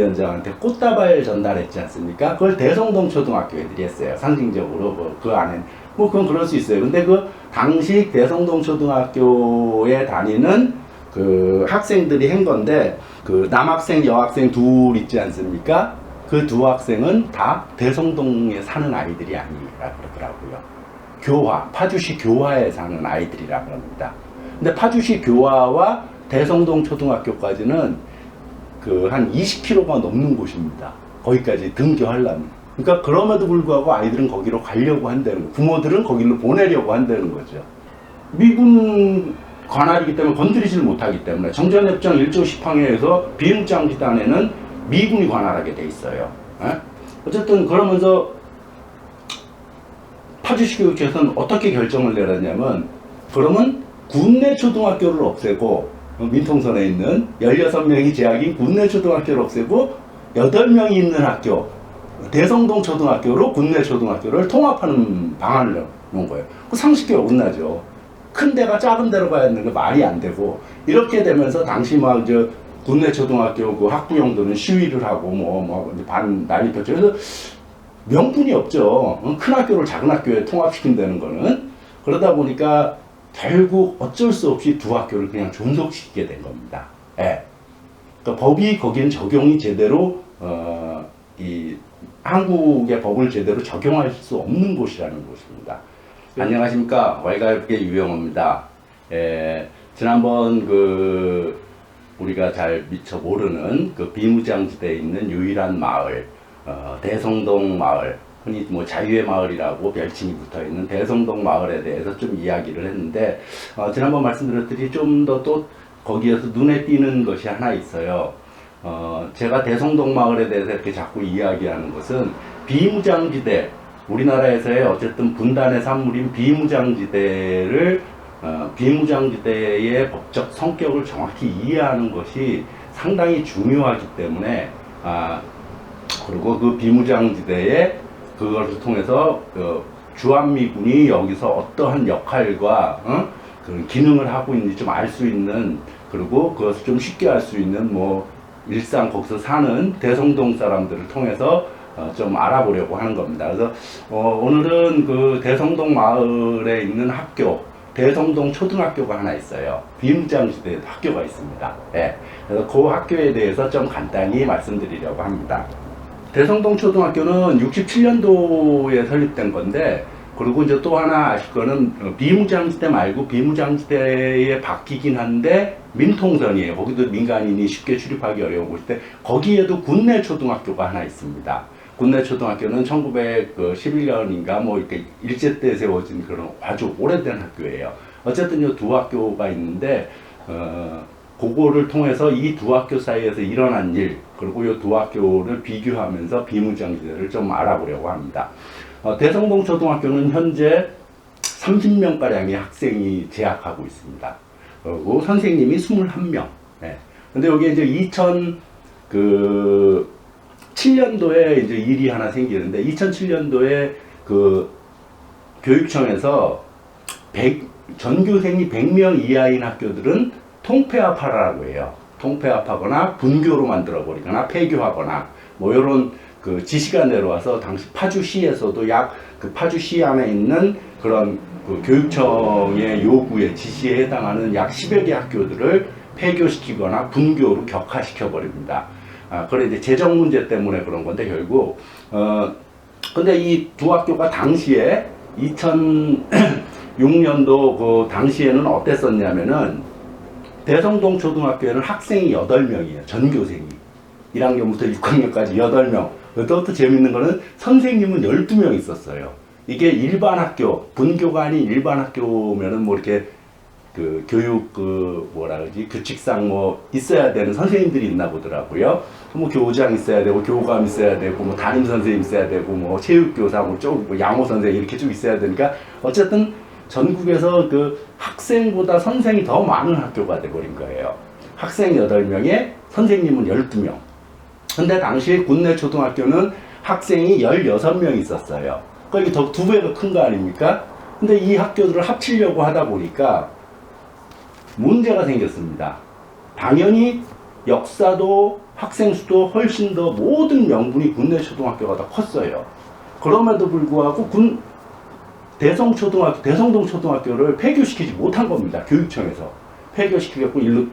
위원장한테 꽃다발 전달했지 않습니까? 그걸 대성동 초등학교 애들이 했어요. 상징적으로 그 안에 그건 그럴 수 있어요. 근데 그 당시 대성동 초등학교에 다니는 그 학생들이 한 건데 그 남학생 여학생 둘 있지 않습니까? 그 두 학생은 다 대성동에 사는 아이들이 아니라 그러더라고요. 파주시 교화에 사는 아이들이라 그럽니다. 근데 파주시 교화와 대성동 초등학교까지는 그 한 20km가 넘는 곳입니다. 거기까지 등교하려면. 그러니까 그럼에도 불구하고 아이들은 거기로 가려고 한다는 거. 부모들은 거기로 보내려고 한다는 거죠. 미군 관할이기 때문에 건드리지를 못하기 때문에 정전협정 1조 10항에서 비무장지단에는 미군이 관할하게 돼 있어요. 어쨌든 그러면서 파주시교육청에서는 어떻게 결정을 내렸냐면 그러면 군내 초등학교를 없애고 민통선에 있는 16명이 제약인 군내 초등학교를 없애고 8명이 있는 학교 대성동 초등학교로 군내 초등학교를 통합하는 방안을 놓은 거예요. 그 상식이 어긋나죠. 큰 데가 작은 데로 가야 되는 게 말이 안 되고 이렇게 되면서 당시 막 군내 초등학교 그 학부형들은 시위를 하고 반 난리 폈죠. 그래서 명분이 없죠. 큰 학교를 작은 학교에 통합시킨다는 거는. 그러다 보니까 결국 어쩔 수 없이 두 학교를 그냥 존속시키게 된 겁니다. 예. 그러니까 법이 거기는 적용이 제대로 이 한국의 법을 제대로 적용할 수 없는 곳이라는 곳입니다. 안녕하십니까. 월가협계 유영호입니다. 지난번 우리가 잘 미처 모르는 그 비무장지대에 있는 유일한 마을, 대성동 마을, 흔히 자유의 마을이라고 별칭이 붙어 있는 대성동 마을에 대해서 좀 이야기를 했는데, 지난번 말씀드렸듯이 좀 더 또 거기에서 눈에 띄는 것이 하나 있어요. 제가 대성동 마을에 대해서 이렇게 자꾸 이야기하는 것은 비무장지대, 우리나라에서의 어쨌든 분단의 산물인 비무장지대의 법적 성격을 정확히 이해하는 것이 상당히 중요하기 때문에, 그리고 그 비무장지대에 그것을 통해서 주한미군이 여기서 어떠한 역할과 그런 기능을 하고 있는지 좀 알 수 있는, 그리고 그것을 좀 쉽게 알 수 있는 일상 거기서 사는 대성동 사람들을 통해서 좀 알아보려고 하는 겁니다. 그래서 오늘은 그 대성동 마을에 있는 학교, 대성동 초등학교가 하나 있어요. 비무장지대 학교가 있습니다. 예. 그래서 그 학교에 대해서 좀 간단히 말씀드리려고 합니다. 대성동 초등학교는 67년도에 설립된 건데, 그리고 이제 또 하나 아실 거는 비무장지대 말고 비무장지대에 바뀌긴 한데 민통선이에요. 거기도 민간인이 쉽게 출입하기 어려운 곳인데 거기에도 군내 초등학교가 하나 있습니다. 군내 초등학교는 1911년인가 이렇게 일제 때 세워진 그런 아주 오래된 학교예요. 어쨌든 이 두 학교가 있는데 그거를 통해서 이 두 학교 사이에서 일어난 일, 그리고 이 두 학교를 비교하면서 비무장지대를 좀 알아보려고 합니다. 대성동 초등학교는 현재 30명가량의 학생이 재학하고 있습니다. 그리고 선생님이 21명. 네. 근데 여기 이제 2007년도에 이제 일이 하나 생기는데, 2007년도에 그 교육청에서 전교생이 100명 이하인 학교들은 통폐합하라고 해요. 통폐합하거나 분교로 만들어버리거나 폐교하거나 이런 그 지시가 내려와서 당시 파주시에서도 그 파주시 안에 있는 그런 그 교육청의 요구에 지시에 해당하는 약 10여 개 학교들을 폐교시키거나 분교로 격화시켜 버립니다. 그래 이제 재정 문제 때문에 그런 건데 결국 근데 이 두 학교가 당시에 2006년도 그 당시에는 어땠었냐면은 대성동 초등학교에는 학생이 8명이에요. 전교생이. 1학년부터 6학년까지 8명. 또 재밌는 거는 선생님은 12명 있었어요. 이게 일반 학교, 분교가 아닌 일반 학교면은 이렇게 그 교육 규칙상 있어야 되는 선생님들이 있나 보더라고요. 교장 있어야 되고, 교감 있어야 되고, 담임 선생님 있어야 되고, 체육교사, 양호 선생님 이렇게 좀 있어야 되니까 어쨌든 전국에서 그 학생보다 선생이 더 많은 학교가 돼버린 거예요. 학생 8명에 선생님은 12명. 근데 당시 군내 초등학교는 학생이 16명 있었어요. 그러니까 이게 더 2배가 큰 거 아닙니까? 근데 이 학교들을 합치려고 하다 보니까 문제가 생겼습니다. 당연히 역사도 학생 수도 훨씬 더 모든 명분이 군내 초등학교가 더 컸어요. 그럼에도 불구하고 대성동 초등학교를 폐교시키지 못한 겁니다. 교육청에서 폐교시키겠고 일로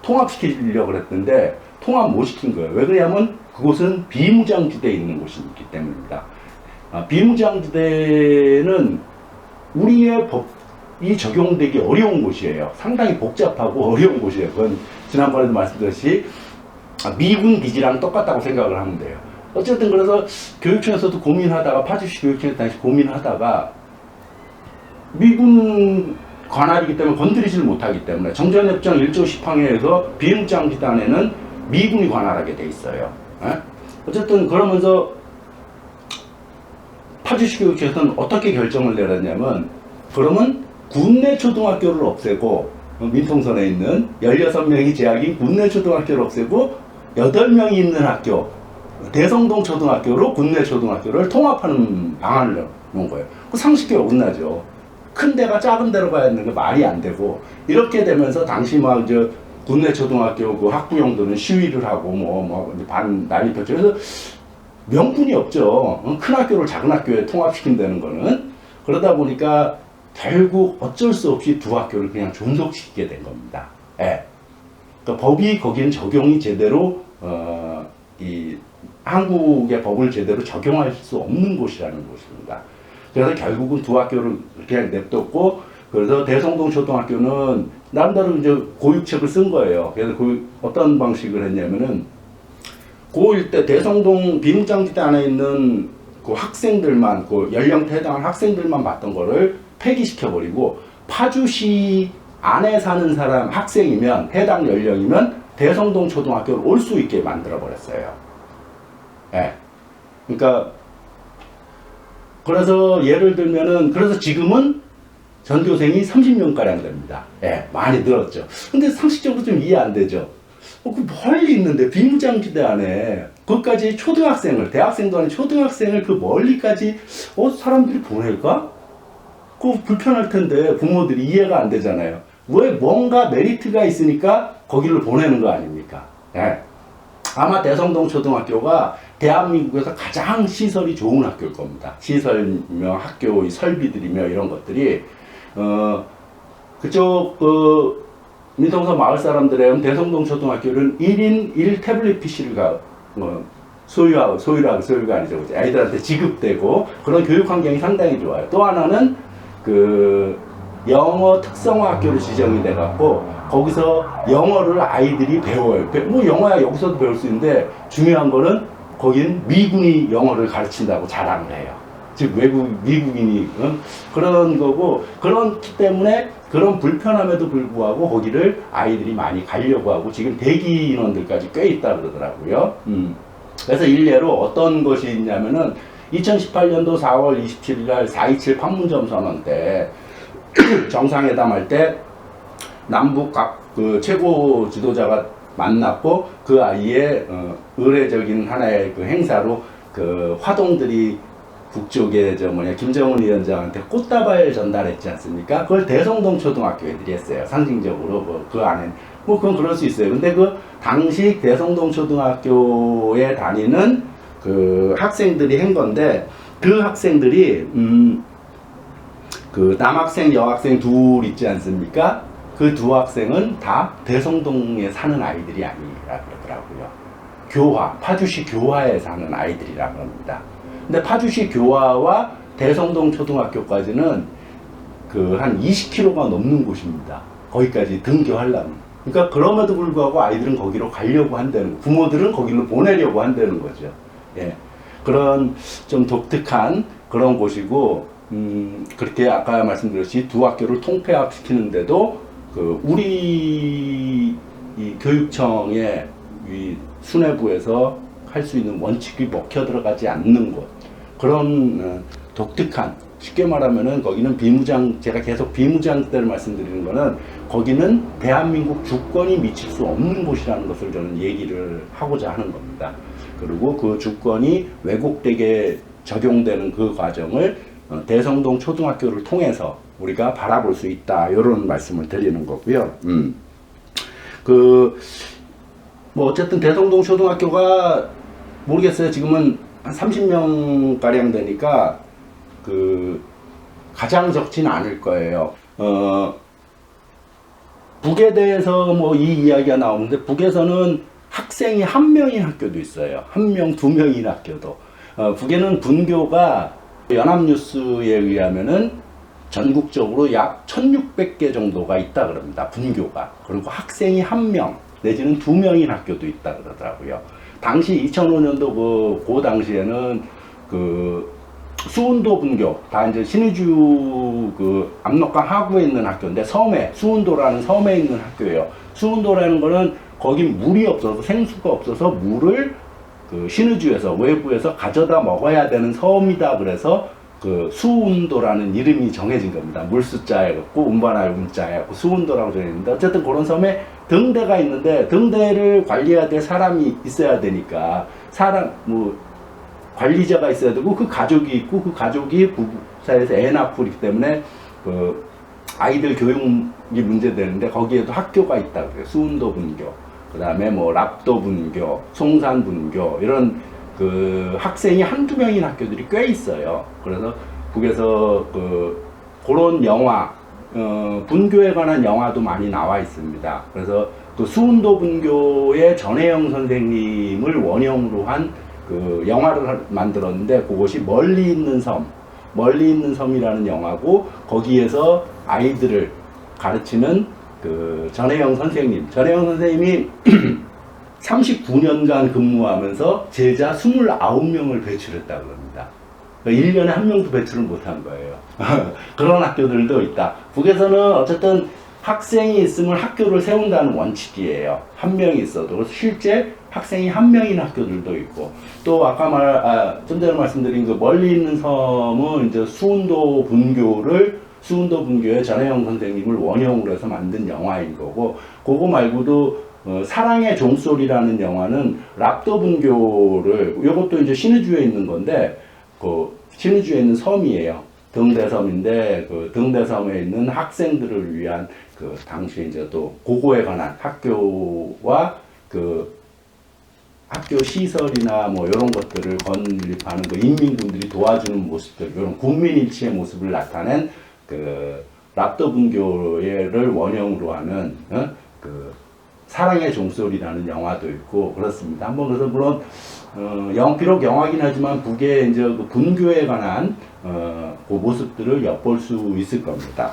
통합시키려고 그랬는데 통합 못 시킨 거예요. 왜 그러냐면 그곳은 비무장지대에 있는 곳이기 때문입니다. 비무장지대는 우리의 법이 적용되기 어려운 곳이에요. 상당히 복잡하고 어려운 곳이에요. 그건 지난번에도 말씀드렸듯이 미군 기지랑 똑같다고 생각을 하면 돼요. 어쨌든 그래서 교육청에서도 고민하다가 파주시 교육청에서 당시 고민하다가 미군 관할이기 때문에 건드리지를 못하기 때문에 정전협정 1조 10항에서 비무장지대 안에는 미군이 관할하게 돼 있어요. 어쨌든 그러면서 파주시 교육청에서는 어떻게 결정을 내렸냐면 그러면 군내 초등학교를 없애고 민통선에 있는 16명이 제약인 군내 초등학교를 없애고 8명이 있는 학교 대성동 초등학교로 군내 초등학교를 통합하는 방안을 놓은 거예요. 그 상식에 어긋나죠. 큰 데가 작은 데로 가야 되는 게 말이 안 되고 이렇게 되면서 당시 막 군내 초등학교 그 학부형들은 시위를 하고 반 난리 폈죠. 그래서 명분이 없죠. 큰 학교를 작은 학교에 통합시킨다는 거는. 그러다 보니까 결국 어쩔 수 없이 두 학교를 그냥 존속시키게 된 겁니다. 예. 그러니까 법이 거기는 적용이 제대로 이 한국의 법을 제대로 적용할 수 없는 곳이라는 곳입니다. 그래서 결국은 두 학교를 그냥 냅뒀고, 그래서 대성동 초등학교는 나름대로 이제 고육책을 쓴 거예요. 그래서 어떤 방식을 했냐면은 고1 때 대성동 비무장지대 안에 있는 그 학생들만, 그 연령대 해당한 학생들만 봤던 거를 폐기시켜버리고, 파주시 안에 사는 사람 학생이면 해당 연령이면 대성동 초등학교를 올 수 있게 만들어 버렸어요. 예. 그러니까 그래서 예를 들면은 그래서 지금은 전교생이 30명가량 됩니다. 예, 많이 늘었죠. 근데 상식적으로 좀 이해 안 되죠. 그 멀리 있는데 비무장지대 안에 그것까지 초등학생을, 대학생도 아닌 초등학생을 그 멀리까지 사람들이 보낼까? 그거 불편할 텐데 부모들이 이해가 안 되잖아요. 왜 뭔가 메리트가 있으니까 거기를 보내는 거 아닙니까? 예. 아마 대성동 초등학교가 대한민국에서 가장 시설이 좋은 학교일 겁니다. 시설이며 학교의 설비들이며 이런 것들이 그쪽 민통선 마을 사람들의 대성동 초등학교는 1인 1 태블릿 PC를 소유가 아니죠. 아이들한테 지급되고 그런 교육 환경이 상당히 좋아요. 또 하나는 그 영어 특성화 학교로 지정이 돼 갖고 거기서 영어를 아이들이 배워요. 뭐 영어야 여기서도 배울 수 있는데 중요한 거는 거긴 미군이 영어를 가르친다고 자랑을 해요. 즉 미국인이 그런 거고, 그렇기 때문에 그런 불편함에도 불구하고 거기를 아이들이 많이 가려고 하고 지금 대기 인원들까지 꽤 있다 그러더라고요. 그래서 일례로 어떤 것이 있냐면은 2018년도 4월 27일 날 4.27 판문점 선언 때 정상회담 할 때 남북 각 그 최고 지도자가 만났고 그 아이의 의례적인 하나의 그 행사로 그 화동들이 북쪽에 김정은 위원장한테 꽃다발 전달했지 않습니까? 그걸 대성동 초등학교 애들이 했어요. 상징적으로 그 안에 그건 그럴 수 있어요. 근데 그 당시 대성동 초등학교에 다니는 그 학생들이 한 건데 그 학생들이 그 남학생 여학생 둘 있지 않습니까? 그 두 학생은 다 대성동에 사는 아이들이 아니라 그러더라고요. 파주시 교화에 사는 아이들이라고 합니다. 근데 파주시 교화와 대성동 초등학교까지는 그 한 20km가 넘는 곳입니다. 거기까지 등교하려면. 그러니까 그럼에도 불구하고 아이들은 거기로 가려고 한다는, 부모들은 거기로 보내려고 한다는 거죠. 예. 그런 좀 독특한 그런 곳이고, 그렇게 아까 말씀드렸듯이 두 학교를 통폐합시키는데도 우리 이 교육청의 이 수뇌부에서 할 수 있는 원칙이 먹혀 들어가지 않는 곳, 그런 독특한, 쉽게 말하면은 거기는 제가 계속 비무장지대를 말씀드리는 거는 거기는 대한민국 주권이 미칠 수 없는 곳이라는 것을 저는 얘기를 하고자 하는 겁니다. 그리고 그 주권이 왜곡되게 적용되는 그 과정을 대성동 초등학교를 통해서 우리가 바라볼 수 있다, 이런 말씀을 드리는 거고요. 뭐 어쨌든 대성동 초등학교가 모르겠어요. 지금은 한 30명 가량 되니까 그 가장 적진 않을 거예요. 북에 대해서 뭐 이 이야기가 나오는데 북에서는 학생이 한 명인 학교도 있어요. 한 명, 두 명인 학교도. 북에는 분교가 연합뉴스에 의하면은 전국적으로 약 1600개 정도가 있다 그럽니다. 분교가. 그리고 학생이 한 명 내지는 두 명인 학교도 있다 그러더라고요. 당시 2005년도 그 당시에는 그 수운도 분교, 다 이제 신의주 그 압록강 하구에 있는 학교인데 섬에, 수운도라는 섬에 있는 학교예요. 수운도라는 거는 거기 물이 없어서, 생수가 없어서 물을 그 신의주에서, 외부에서 가져다 먹어야 되는 섬이다. 그래서 그 수운도라는 이름이 정해진 겁니다. 물수자에 갖고 운반할 운자에 갖고 수운도라고 정해졌는데, 어쨌든 그런 섬에 등대가 있는데 등대를 관리해야 될 사람이 있어야 되니까 사람 뭐 관리자가 있어야 되고 그 가족이 있고 그 가족이 부부 사이에서 애 낳고 그렇기 때문에 그 아이들 교육이 문제되는데 거기에도 학교가 있다 그래요. 수운도 분교, 그 다음에 뭐 랍도 분교, 송산 분교, 이런 그 학생이 한두 명인 학교들이 꽤 있어요. 그래서 북에서 그런 영화, 분교에 관한 영화도 많이 나와 있습니다. 그래서 그 수운도 분교의 전혜영 선생님을 원형으로 한 그 영화를 만들었는데 그것이 멀리 있는 섬이라는 영화고, 거기에서 아이들을 가르치는 그 전혜영 선생님이 39년간 근무하면서 제자 29명을 배출했다고 합니다. 1년에 한 명도 배출을 못한 거예요. 그런 학교들도 있다. 북에서는 어쨌든 학생이 있으면 학교를 세운다는 원칙이에요. 한 명이 있어도. 그래서 실제 학생이 한 명인 학교들도 있고, 또 아까 좀 전에 말씀드린 그 멀리 있는 섬은 이제 수운도 분교의 전혜영 선생님을 원형으로 해서 만든 영화인 거고, 그거 말고도 사랑의 종소리라는 영화는 랍도 분교를, 이것도 이제 신의주에 있는 건데, 그 신의주에 있는 섬이에요. 등대섬인데 그 등대섬에 있는 학생들을 위한 그 당시에 이제 또 고고에 관한 학교와 그 학교 시설이나 뭐 이런 것들을 건립하는 그 인민군들이 도와주는 모습들, 이런 국민일치의 모습을 나타낸 그 랍도 분교를 원형으로 하는 그 사랑의 종소리라는 영화도 있고 그렇습니다. 한번 그래서 물론 비록 영화긴 하지만 북의 이제 그 분교에 관한 그 모습들을 엿볼 수 있을 겁니다.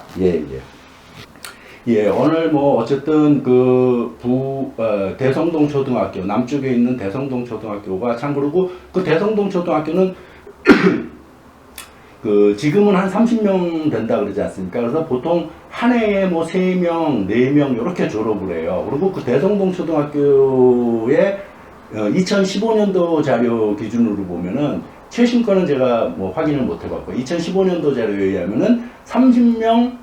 예, 오늘 뭐 어쨌든 대성동 초등학교, 남쪽에 있는 대성동 초등학교가 참, 그리고 그 대성동 초등학교는 그 지금은 한 30명 된다 그러지 않습니까? 그래서 보통 한 해에 뭐 3명, 4명 이렇게 졸업을 해요. 그리고 그 대성동 초등학교에 2015년도 자료 기준으로 보면은, 최신 거는 제가 뭐 확인을 못 해봤고 2015년도 자료에 의하면은 30명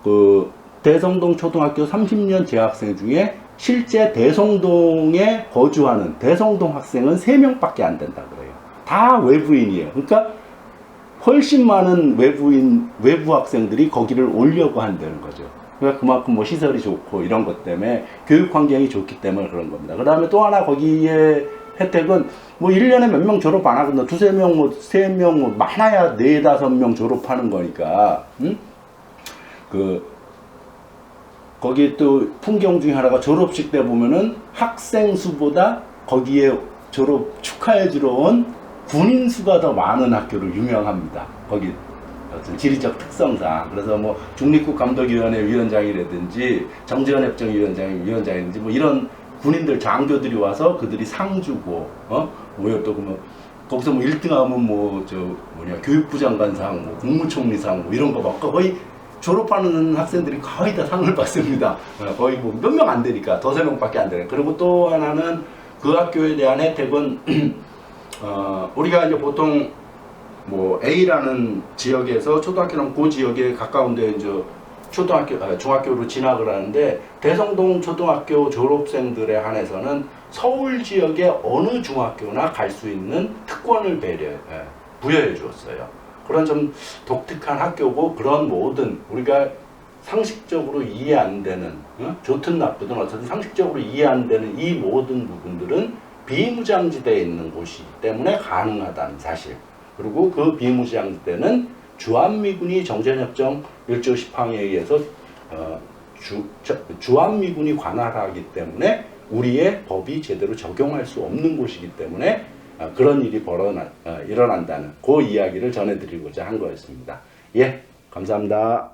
그 대성동 초등학교 30년 재학생 중에 실제 대성동에 거주하는 대성동 학생은 3명밖에 안 된다 그래요. 다 외부인이에요. 그러니까 훨씬 많은 외부 학생들이 거기를 오려고 한다는 거죠. 그러니까 그만큼 뭐 시설이 좋고 이런 것 때문에, 교육 환경이 좋기 때문에 그런 겁니다. 그 다음에 또 하나 거기에 혜택은 뭐 1년에 몇 명 졸업 안 하거든요. 2-3명, 뭐 3명, 뭐 많아야 4-5명 졸업하는 거니까. 거기에 또 풍경 중에 하나가 졸업식 때 보면은 학생 수보다 거기에 졸업 축하해 주러 온 군인 수가 더 많은 학교로 유명합니다. 거기 어떤 지리적 특성상. 그래서 뭐 중립국감독위원회 위원장이라든지 정재헌협정위원장이라든지 뭐 이런 군인들, 장교들이 와서 그들이 상 주고, 거기서 뭐 1등 하면 교육부 장관상, 뭐 국무총리상, 뭐 이런 거 막 거의 졸업하는 학생들이 거의 다 상을 받습니다. 거의 뭐 몇 명 안 되니까, 2-3명밖에 안 되니까. 그리고 또 하나는 그 학교에 대한 혜택은, 우리가 이제 보통 뭐 A라는 지역에서 초등학교는 그 지역에 가까운데 이제 중학교로 진학을 하는데, 대성동 초등학교 졸업생들에 한해서는 서울 지역의 어느 중학교나 갈 수 있는 특권을 부여해 주었어요. 그런 좀 독특한 학교고, 그런 모든 우리가 상식적으로 이해 안 되는, 좋든 나쁘든 어쨌든 상식적으로 이해 안 되는 이 모든 부분들은 비무장지대에 있는 곳이기 때문에 가능하다는 사실. 그리고 그 비무장지대는 주한미군이 정전협정 1조 10항에 의해서 주한미군이 관할하기 때문에 우리의 법이 제대로 적용할 수 없는 곳이기 때문에 그런 일이 일어난다는 그 이야기를 전해드리고자 한 거였습니다. 예, 감사합니다.